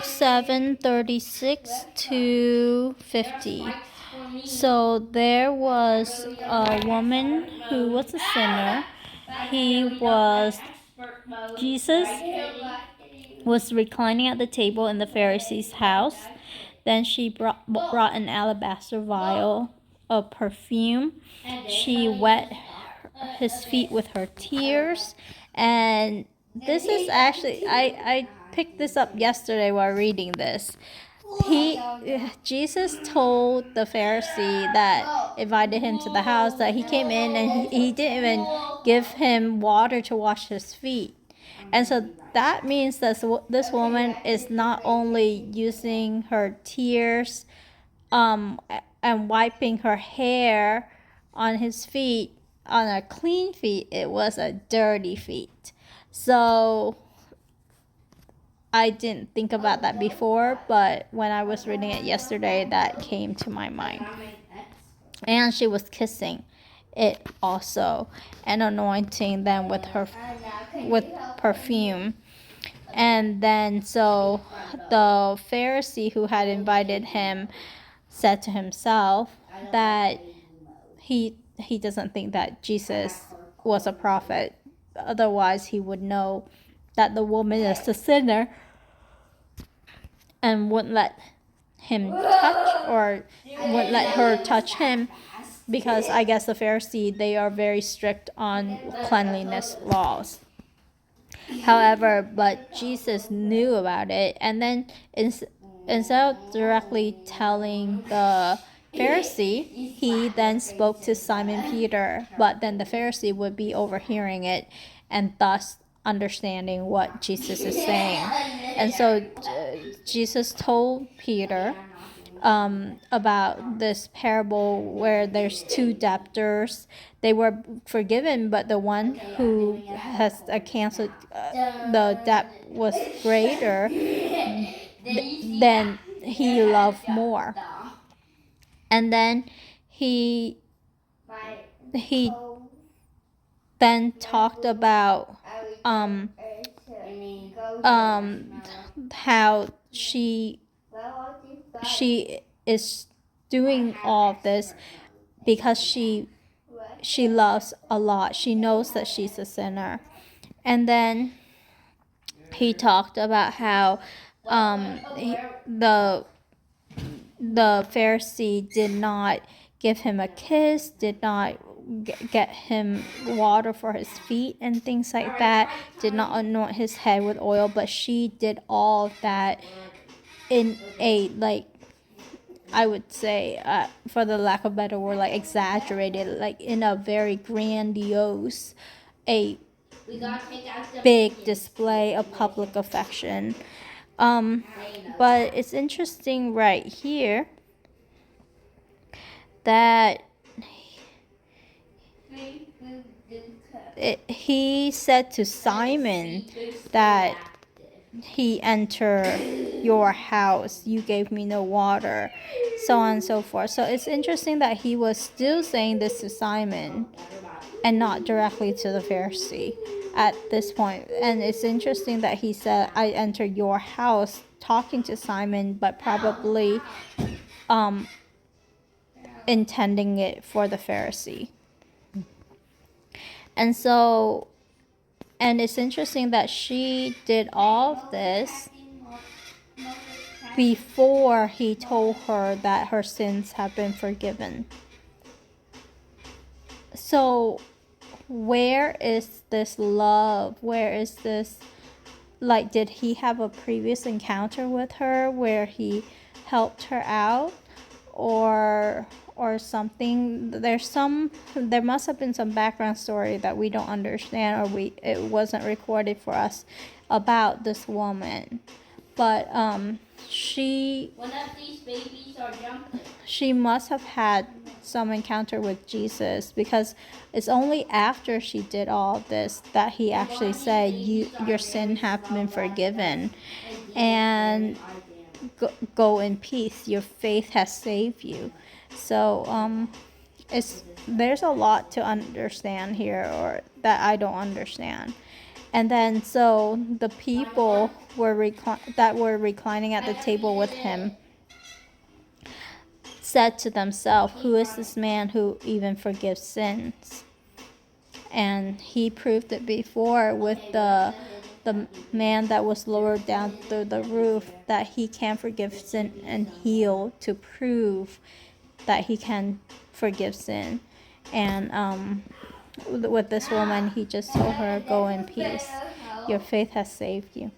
Luke 7:36 to 50. So there was a woman who was a sinner. Jesus was reclining at the table in the Pharisee's house. Then she brought an alabaster vial of perfume. She wet his feet with her tears. And this is actually, I picked this up yesterday while reading this. Jesus told the Pharisee that invited him to the house that he came in and he didn't even give him water to wash his feet. And so that means that this woman is not only using her tears and wiping her hair on his feet on a clean feet, it was a dirty feet. So I didn't think about that before, but when I was reading it yesterday, that came to my mind. And she was kissing it also and anointing them with perfume. And then so the Pharisee who had invited him said to himself that he doesn't think that Jesus was a prophet. Otherwise, he would know that the woman is a sinner and wouldn't let him touch or wouldn't let her touch him, because I guess the Pharisee, they are very strict on cleanliness laws. However, but Jesus knew about it, and then instead of directly telling the Pharisee, he then spoke to Simon Peter, but then the Pharisee would be overhearing it and thus understanding what Jesus is saying. And so Jesus told Peter about this parable where there's two debtors. They were forgiven, but the one who has canceled the debt was greater, then he loved more. And then he then talked about how she is doing all of this because she loves a lot. She knows that she's a sinner. And then he talked about how the Pharisee did not give him a kiss, did not get him water for his feet and things like that, did not anoint his head with oil, but she did all of that in a, like, I would say, for the lack of a better word, like exaggerated, like in a very grandiose, a big display of public affection. But it's interesting right here that he said to Simon that he entered your house, you gave me no water, so on and so forth. So it's interesting that he was still saying this to Simon and not directly to the Pharisee at this point. And it's interesting that he said, I entered your house, talking to Simon, but probably intending it for the Pharisee. And so, and it's interesting that she did all of this before he told her that her sins have been forgiven. So where is this love? Where is this, like, did he have a previous encounter with her where he helped her out or something? There must have been some background story that we don't understand, or it wasn't recorded for us about this woman. But one of these babies are jumping. She must have had some encounter with Jesus, because it's only after she did all of this that he actually said, your sin have been forgiven, and go in peace, your faith has saved you. So there's a lot to understand here, or that I don't understand. And then so the people that were reclining at the table with him said to themselves, "Who is this man who even forgives sins?" And he proved it before with the man that was lowered down through the roof, that he can forgive sin and heal, to prove that he can forgive sin. And with this woman, he just told her, "Go in peace. Your faith has saved you."